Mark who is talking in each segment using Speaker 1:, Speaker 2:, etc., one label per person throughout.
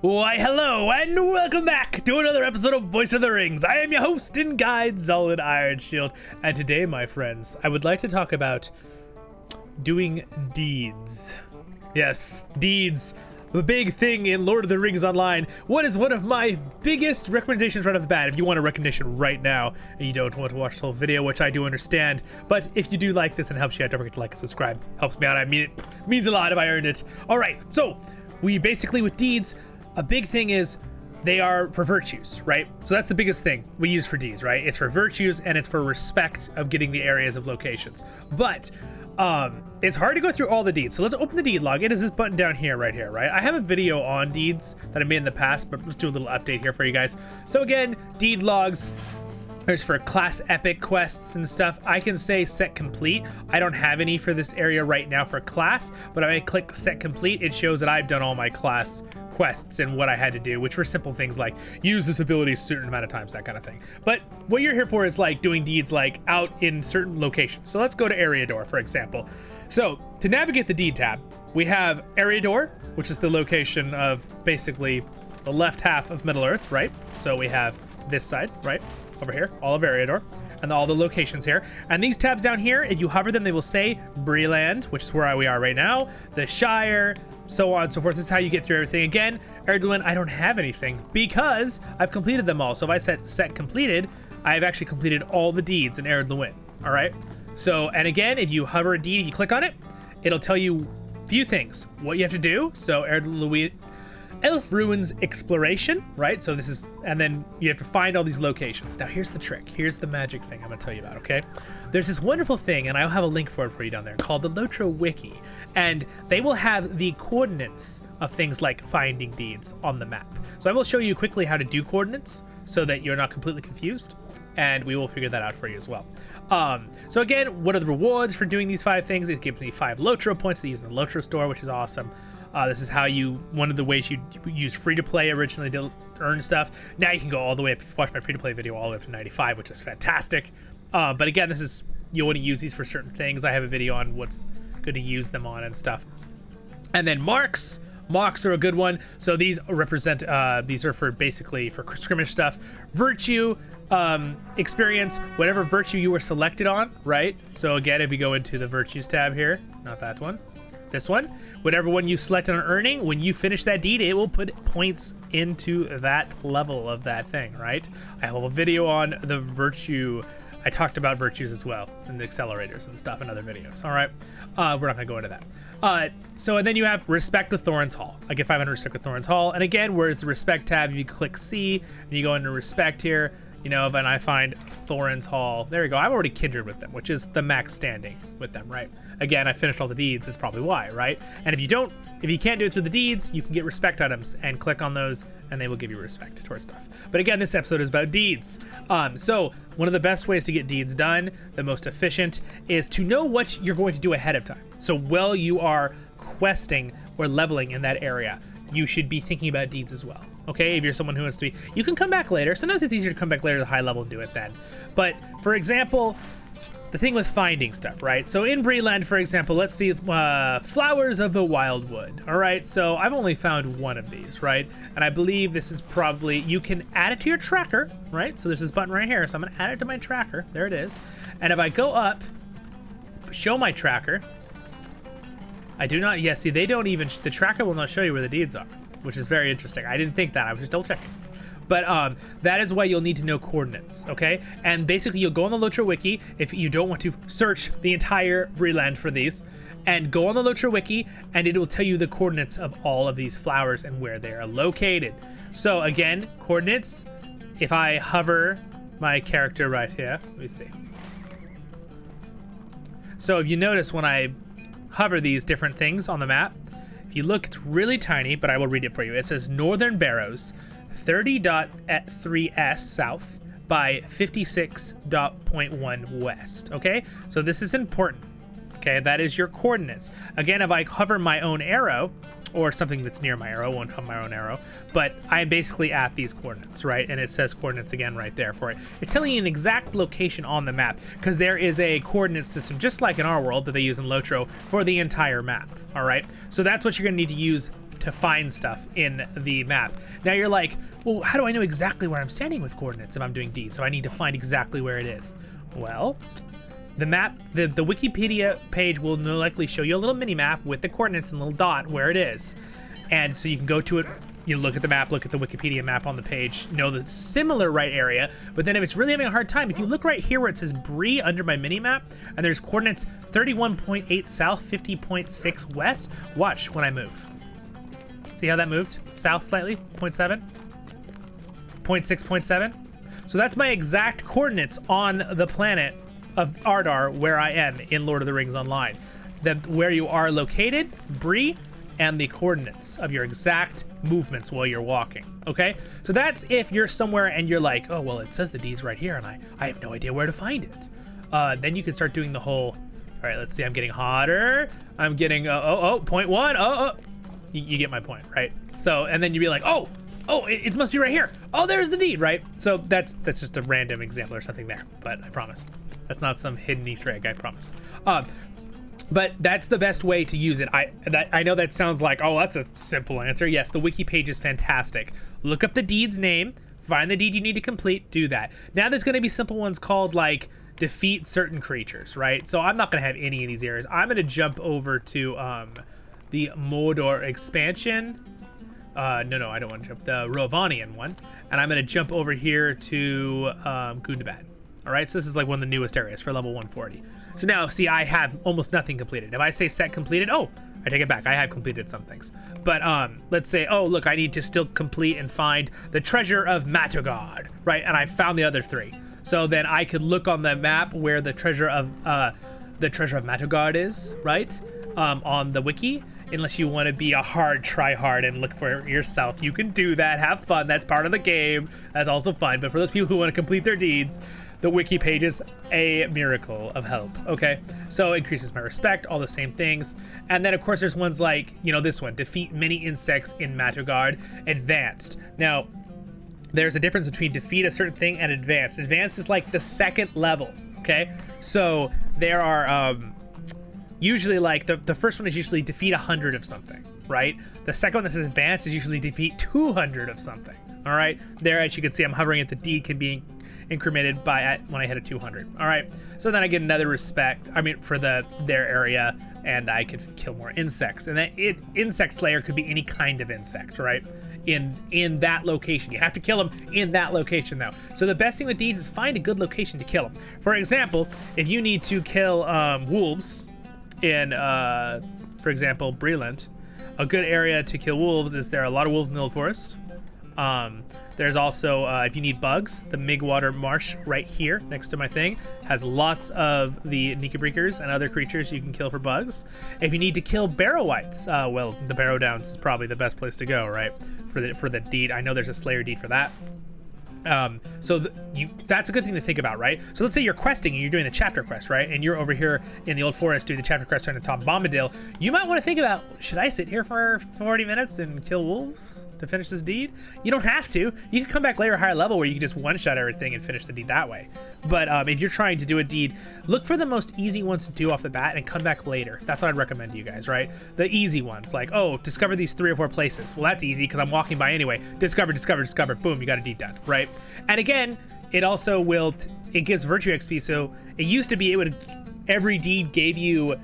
Speaker 1: Why, hello, and welcome back to another episode of Voice of the Rings. I am your host and guide, Zollin Ironshield, and today, my friends, I would like to talk about doing deeds. Yes, deeds. The big thing in Lord of the Rings Online. What is one of my biggest recommendations right off the bat? If you want a recommendation right now and you don't want to watch the whole video, which I do understand, but if you do like this and it helps you out, don't forget to like and subscribe. Helps me out. I mean, it means a lot if I earned it. All right, so we basically with deeds, a big thing is they are for virtues, right? So that's the biggest thing we use for deeds, right? It's for virtues and it's for respect of getting the areas of locations. But it's hard to go through all the deeds. So let's open the deed log. It is this button down here, right here, right? I have a video on deeds that I made in the past, but let's do a little update here for you guys. So again, deed logs. There's for class epic quests and stuff. I can say set complete. I don't have any for this area right now for class, but if I click set complete, it shows that I've done all my class quests and what I had to do, which were simple things like use this ability a certain amount of times, that kind of thing. But what you're here for is like doing deeds like out in certain locations. So let's go to Eriador, for example. So to navigate the deed tab, we have Eriador, which is the location of basically the left half of Middle Earth, right? So we have this side, right? Over here, all of Eriador, and all the locations here. And these tabs down here, if you hover them, they will say Breland, which is where we are right now, the Shire, so on and so forth. This is how you get through everything. Again, Erdlin, I don't have anything because I've completed them all. So if I set completed, I've actually completed all the deeds in Erdlin. All right. So, and again, if you hover a deed, if you click on it, it'll tell you a few things, what you have to do. So Erdlin, Elf Ruins Exploration, right? So this is, and then you have to find all these locations. Now here's the trick. Here's the magic thing I'm gonna tell you about, okay? There's this wonderful thing, and I'll have a link for it for you down there, called the LOTRO Wiki. And they will have the coordinates of things like finding deeds on the map. So I will show you quickly how to do coordinates so that you're not completely confused, and we will figure that out for you as well. So again, what are the rewards for doing these 5 things? It gives me 5 LOTRO points to use in the LOTRO store, which is awesome. This is how one of the ways you use free-to-play originally to earn stuff. Now you can go all the way up, watch my free-to-play video all the way up to 95, which is fantastic. But again, you want to use these for certain things. I have a video on what's good to use them on and stuff. And then marks. Marks are a good one. So these represent, these are for basically for skirmish stuff. Virtue, experience, whatever virtue you were selected on, right? So again, if you go into the virtues tab here, not that one, this one, whatever one you select on earning, when you finish that deed, it will put points into that level of that thing, right? I have a video on the virtue. I talked about virtues as well and the accelerators and stuff in other videos. All right, we're not gonna go into that. So and then you have respect with Thorin's Hall. I get 500 respect with Thorin's Hall, and again, where's the respect tab? You click C and you go into respect here. You know, and I find Thorin's Hall. There we go. I'm already kindred with them, which is the max standing with them, right? Again, I finished all the deeds. That's probably why, right? And if you can't do it through the deeds, you can get respect items and click on those, and they will give you respect towards stuff. But again, this episode is about deeds. So one of the best ways to get deeds done, the most efficient, is to know what you're going to do ahead of time. So while you are questing or leveling in that area, you should be thinking about deeds as well. Okay, if you're someone who wants to be, you can come back later. Sometimes it's easier to come back later to high level and do it then. But for example, the thing with finding stuff, right? So in Breland, for example, let's see, Flowers of the Wildwood. All right, so I've only found one of these, right? And I believe this is probably, you can add it to your tracker, right? So there's this button right here. So I'm gonna add it to my tracker. There it is. And if I go up, show my tracker, I do not, yeah, see, they don't even, the tracker will not show you where the deeds are, which is very interesting. I didn't think that, I was just double checking. But that is why you'll need to know coordinates, okay? And basically you'll go on the LOTRO Wiki if you don't want to search the entire Breland for these, and go on the LOTRO Wiki and it will tell you the coordinates of all of these flowers and where they are located. So again, coordinates, if I hover my character right here, let me see. So if you notice when I hover these different things on the map, if you look, it's really tiny, but I will read it for you. It says Northern Barrows, 30.3s south by 56.1 west. Okay, so this is important. Okay, that is your coordinates. Again, if I hover my own arrow, or something that's near my arrow, won't have my own arrow, but I'm basically at these coordinates, right? And it says coordinates again right there for it. It's telling you an exact location on the map because there is a coordinate system, just like in our world, that they use in LOTRO for the entire map, all right? So that's what you're gonna need to use to find stuff in the map. Now you're like, well, how do I know exactly where I'm standing with coordinates if I'm doing deeds? So I need to find exactly where it is. Well, the map, the Wikipedia page will no likely show you a little mini map with the coordinates and a little dot where it is. And so you can go to it, you look at the map, look at the Wikipedia map on the page, know the similar right area. But then if it's really having a hard time, if you look right here where it says Bree under my mini map, and there's coordinates 31.8 south, 50.6 west, watch when I move. See how that moved? South slightly, 0.7, 0.6, 0.7. So that's my exact coordinates on the planet of Ardar where I am in Lord of the Rings Online. Where you are located, Bree, and the coordinates of your exact movements while you're walking, okay? So that's if you're somewhere and you're like, oh, well, it says the deed's right here and I have no idea where to find it. Then you can start doing the whole, all right, let's see, I'm getting hotter. I'm getting, 0.1, you get my point, right? So, and then you'd be like, oh, it must be right here. Oh, there's the deed, right? So that's just a random example or something there, but I promise. That's not some hidden Easter egg, I promise. But that's the best way to use it. I know that sounds like, oh, that's a simple answer. Yes, the wiki page is fantastic. Look up the deed's name, find the deed you need to complete, do that. Now there's going to be simple ones called like defeat certain creatures, right? So I'm not going to have any of these areas. I'm going to jump over to the Mordor expansion. No, I don't want to jump the Rovanian one. And I'm going to jump over here to Gundabad. All right, so this is like one of the newest areas for level 140. So now, see, I have almost nothing completed. If I say set completed, oh, I take it back. I have completed some things. But let's say, oh, look, I need to still complete and find the treasure of Matogard, right? And I found the other 3. So then I could look on the map where the treasure of Matogard is, right? On the wiki. Unless you want to be a hard try-hard and look for it yourself, you can do that. Have fun. That's part of the game. That's also fun. But for those people who want to complete their deeds, the wiki page is a miracle of help, okay? So increases my respect, all the same things. And then, of course, there's ones like, you know, this one, defeat many insects in Matogard, advanced. Now, there's a difference between defeat a certain thing and advanced. Advanced is like the second level, okay? So there are... usually like the first one is usually defeat 100 of something, right? The second one that says advanced is usually defeat 200 of something, all right? There, as you can see, I'm hovering at the D can be incremented when I hit a 200, all right? So then I get another respect, for their area, and I could kill more insects. And that insect slayer could be any kind of insect, right? In that location. You have to kill them in that location though. So the best thing with these is find a good location to kill them. For example, if you need to kill wolves, in, for example, Breland, a good area to kill wolves is there are a lot of wolves in the Old Forest. There's also, if you need bugs, the Migwater Marsh right here next to my thing has lots of the Nikabreakers and other creatures you can kill for bugs. If you need to kill Barrow-wights, well, the Barrow Downs is probably the best place to go, right? For the deed. I know there's a Slayer deed for that. So that's a good thing to think about, right? So let's say you're questing and you're doing the chapter quest, right? And you're over here in the Old Forest doing the chapter quest on the top of Bombadil. You might want to think about, should I sit here for 40 minutes and kill wolves to finish this deed? You don't have to. You can come back later, higher level, where you can just one-shot everything and finish the deed that way. But if you're trying to do a deed, look for the most easy ones to do off the bat and come back later. That's what I'd recommend to you guys, right? The easy ones, like, oh, discover these 3 or 4 places. Well, that's easy because I'm walking by anyway. Discover, boom, you got a deed done, right? And again, it also will, it gives virtue XP. So it used to be every deed gave you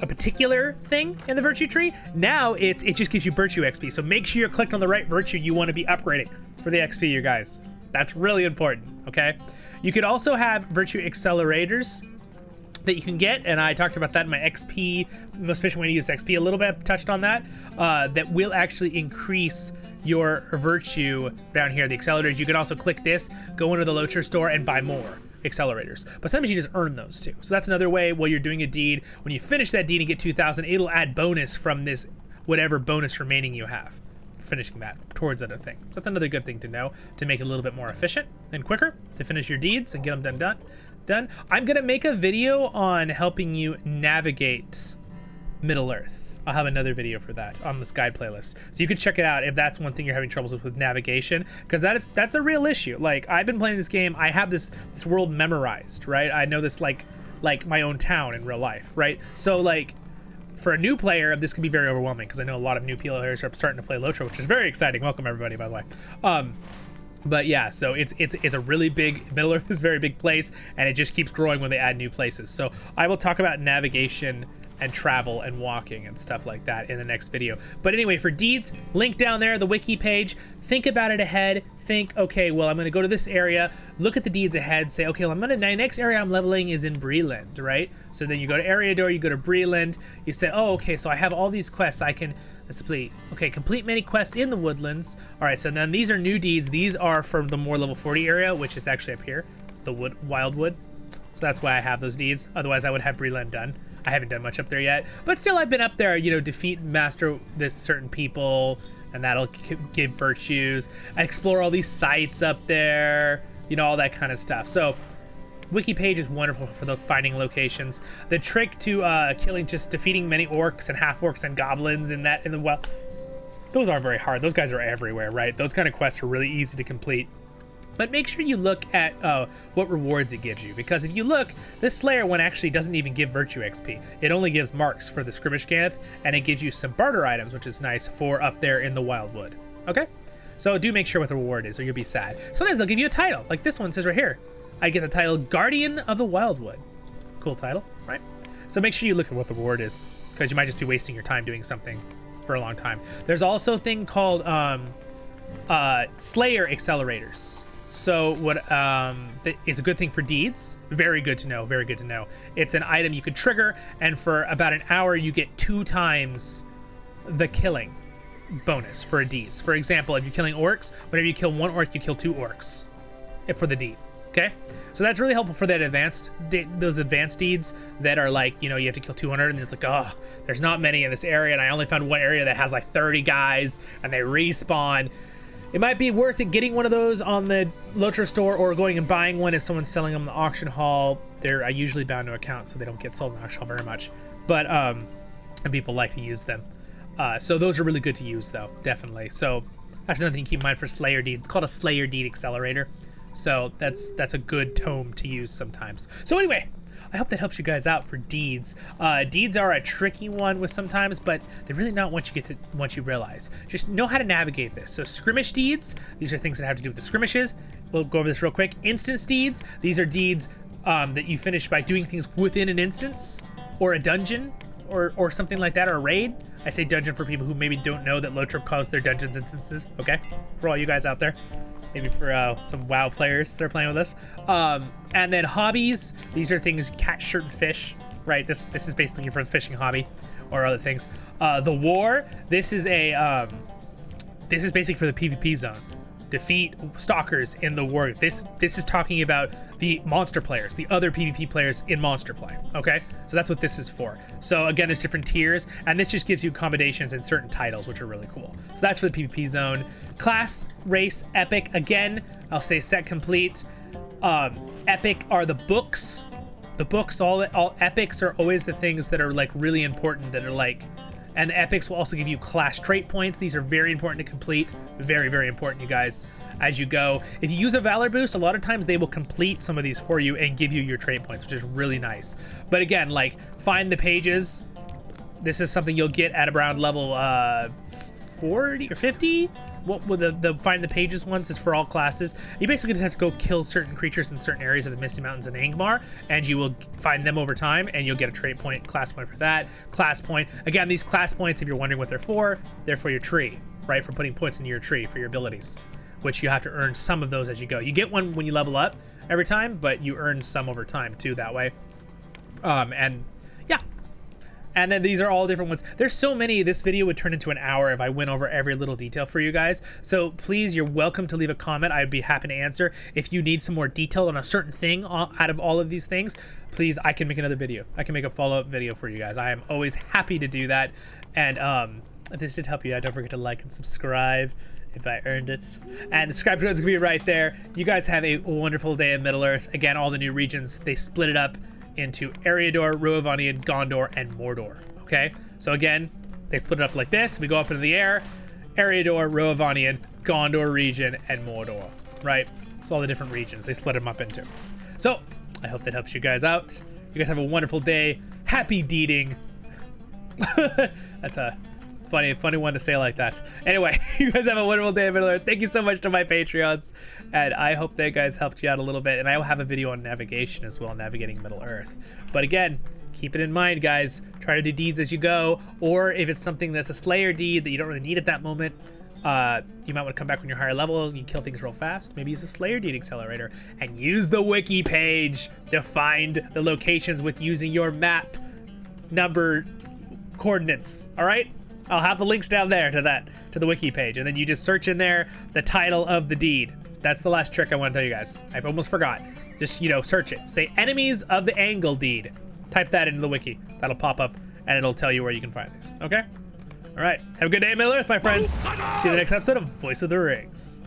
Speaker 1: a particular thing in the virtue tree. Now it just gives you virtue XP. So make sure you're clicked on the right virtue you want to be upgrading for the XP, you guys. That's really important, okay? You could also have virtue accelerators that you can get, and I talked about that in my XP, most efficient way to use XP a little bit, touched on that, that will actually increase your virtue down here, the accelerators. You can also click this, go into the LOTRO store and buy more accelerators. But sometimes you just earn those too. So that's another way while you're doing a deed. When you finish that deed and get 2,000, it'll add bonus from this, whatever bonus remaining you have, finishing that towards other thing. So that's another good thing to know to make it a little bit more efficient and quicker to finish your deeds and get them done. I'm gonna make a video on helping you navigate Middle Earth. I'll have another video for that on this guide playlist, so you can check it out if that's one thing you're having troubles with navigation, because that's a real issue. Like, I've been playing this game, I have this world memorized, right? I know this like my own town in real life, right? So like for a new player, this can be very overwhelming because I know a lot of new players are starting to play LOTRO, which is very exciting. Welcome everybody, by the way. But yeah, so it's a really big, Middle Earth is a very big place, and it just keeps growing when they add new places. So I will talk about navigation and travel and walking and stuff like that in the next video. But anyway, for deeds, link down there, the wiki page. Think about it ahead. Think, okay, well, I'm going to go to this area, look at the deeds ahead, say, okay, well, my next area I'm leveling is in Breland, right? So then you go to Eriador, you go to Breland, you say, oh, okay, so I have all these quests I can complete. Okay, complete many quests in the woodlands. All right, so then these are new deeds. These are from the more level 40 area, which is actually up here, the Wildwood. So that's why I have those deeds. Otherwise, I would have Breland done. I haven't done much up there yet, but still I've been up there, you know, defeat master this certain people, and that'll give virtues. I explore all these sites up there, you know, all that kind of stuff. So Wiki Page is wonderful for the finding locations. The trick to just defeating many orcs and half orcs and goblins in the well, those aren't very hard. Those guys are everywhere, right? Those kind of quests are really easy to complete. But make sure you look at what rewards it gives you, because if you look, this Slayer one actually doesn't even give virtue XP. It only gives marks for the skirmish camp, and it gives you some barter items, which is nice for up there in the Wildwood. Okay? So do make sure what the reward is, or you'll be sad. Sometimes they'll give you a title, like this one says right here. I get the title Guardian of the Wildwood. Cool title, right? So make sure you look at what the reward is, because you might just be wasting your time doing something for a long time. There's also a thing called Slayer accelerators. So what is a good thing for deeds. Very good to know, very good to know. It's an item you could trigger, and for about an hour you get 2 times the killing bonus for a deeds. For example, if you're killing orcs, whenever you kill 1 orc, you kill 2 orcs for the deed. Okay, so that's really helpful for that those advanced deeds that are like, you know, you have to kill 200, and it's like, oh, there's not many in this area, and I only found one area that has like 30 guys, and they respawn. It might be worth it getting one of those on the LOTRO store, or going and buying one if someone's selling them in the auction hall. They're usually bound to account, so they don't get sold in the auction hall very much. But and people like to use them. So those are really good to use, though, definitely. So that's another thing to keep in mind for Slayer deeds. It's called a Slayer deed accelerator. So that's a good tome to use sometimes. So anyway, I hope that helps you guys out for deeds. Deeds are a tricky one with sometimes, but they're really not once you realize. Just know how to navigate this. So skirmish deeds, these are things that have to do with the skirmishes. We'll go over this real quick. Instance deeds, these are deeds that you finish by doing things within an instance, or a dungeon, or something like that, or a raid. I say dungeon for people who maybe don't know that LOTRO calls their dungeons instances, okay? For all you guys out there. Maybe for some WoW players that are playing with us. And then hobbies, these are things, catch certain fish, right? This is basically for the fishing hobby or other things. The war, this is basically for the PvP zone. Defeat stalkers in the war. This is talking about the monster players, the other PvP players in monster play, okay? So that's what this is for. So again, there's different tiers, and this just gives you accommodations and certain titles, which are really cool. So that's for the PvP zone. Class, race, epic, again, I'll say set complete. Epic are the books. The books, all epics are always the things that are like really important, that are like, and the epics will also give you class trait points. These are very important to complete. Very, very important, you guys, as you go. If you use a Valor boost, a lot of times they will complete some of these for you and give you your trait points, which is really nice. But again, like, find the pages. This is something you'll get at around level 40 or 50. What with the find the pages ones is for all classes. You basically just have to go kill certain creatures in certain areas of the Misty Mountains and Angmar, and you will find them over time, and you'll get a trait point, class point for that. Class point. Again, these class points, if you're wondering what they're for your tree, right? For putting points into your tree for your abilities, which you have to earn some of those as you go. You get one when you level up every time, but you earn some over time too that way. And yeah. And then these are all different ones. There's so many, this video would turn into an hour if I went over every little detail for you guys. So please, you're welcome to leave a comment. I'd be happy to answer. If you need some more detail on a certain thing out of all of these things, please, I can make another video. I can make a follow-up video for you guys. I am always happy to do that. And if this did help you out, don't forget to like and subscribe if I earned it. And the subscribe button's gonna be right there. You guys have a wonderful day in Middle-earth. Again, all the new regions, they split it up into Eriador, Rohavanian, Gondor, and Mordor, okay? So again, they split it up like this. We go up into the air, Eriador, Rohavanian, Gondor region, and Mordor, right? It's all the different regions they split them up into. So, I hope that helps you guys out. You guys have a wonderful day. Happy deeding. That's a funny one to say like that. Anyway, you guys have a wonderful day in Middle-earth. Thank you so much to my Patreons, and I hope that guys helped you out a little bit. And I will have a video on navigation as well, navigating Middle-earth. But again, keep it in mind, guys. Try to do deeds as you go, or if it's something that's a Slayer deed that you don't really need at that moment, you might want to come back when you're higher level. You can kill things real fast. Maybe use a Slayer deed accelerator and use the wiki page to find the locations with using your map number coordinates. All right, I'll have the links down there to the wiki page, and then you just search in there the title of the deed. That's the last trick I want to tell you guys. I almost forgot. Just, you know, search it. Say enemies of the angle deed. Type that into the wiki. That'll pop up and it'll tell you where you can find these. Okay? All right. Have a good day in Middle-earth, my friends. See you in the next episode of Voice of the Rings.